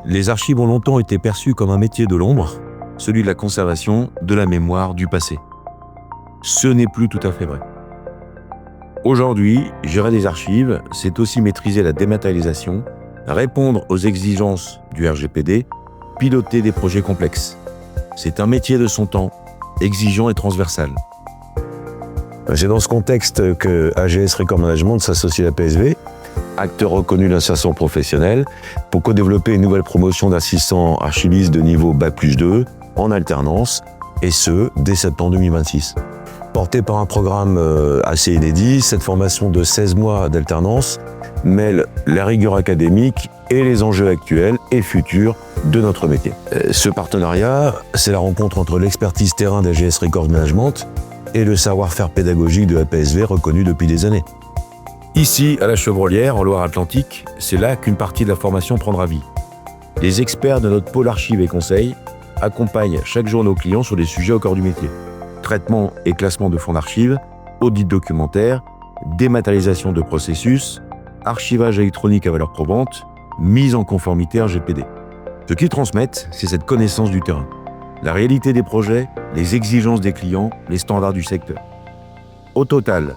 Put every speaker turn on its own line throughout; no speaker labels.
Les archives ont longtemps été perçues comme un métier de l'ombre, celui de la conservation de la mémoire du passé. Ce n'est plus tout à fait vrai. Aujourd'hui, gérer des archives, c'est aussi maîtriser la dématérialisation, répondre aux exigences du RGPD, piloter des projets complexes. C'est un métier de son temps, exigeant et transversal.
C'est dans ce contexte que AGS Record Management s'associe à la PSV, acteur reconnu de l'insertion professionnelle, pour co-développer une nouvelle promotion d'assistants archivistes de niveau Bac+2 en alternance, et ce, dès septembre 2026. Portée par un programme assez inédit, cette formation de 16 mois d'alternance mêle la rigueur académique et les enjeux actuels et futurs de notre métier. Ce partenariat, c'est la rencontre entre l'expertise terrain d'AGS Record Management et le savoir-faire pédagogique de la PSV reconnu depuis des années.
Ici, à la Chevrolière, en Loire-Atlantique, c'est là qu'une partie de la formation prendra vie. Les experts de notre pôle archives et conseils accompagnent chaque jour nos clients sur des sujets au cœur du métier. Traitement et classement de fonds d'archives, audit documentaire, dématérialisation de processus, archivage électronique à valeur probante, mise en conformité RGPD. Ce qu'ils transmettent, c'est cette connaissance du terrain, la réalité des projets, les exigences des clients, les standards du secteur. Au total,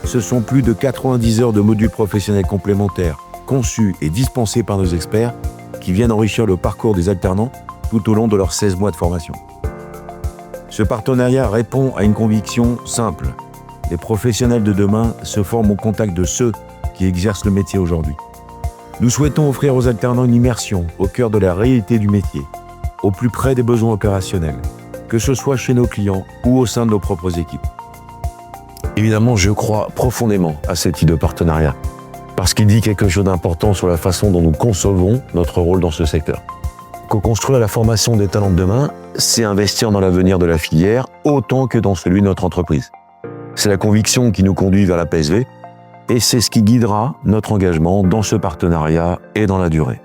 ce sont plus de 90 heures de modules professionnels complémentaires conçus et dispensés par nos experts qui viennent enrichir le parcours des alternants tout au long de leurs 16 mois de formation. Ce partenariat répond à une conviction simple. Les professionnels de demain se forment au contact de ceux qui exercent le métier aujourd'hui. Nous souhaitons offrir aux alternants une immersion au cœur de la réalité du métier, au plus près des besoins opérationnels, que ce soit chez nos clients ou au sein de nos propres équipes.
Évidemment, je crois profondément à cette idée de partenariat, parce qu'il dit quelque chose d'important sur la façon dont nous concevons notre rôle dans ce secteur. Co-construire la formation des talents de demain, c'est investir dans l'avenir de la filière autant que dans celui de notre entreprise. C'est la conviction qui nous conduit vers la PSV et c'est ce qui guidera notre engagement dans ce partenariat et dans la durée.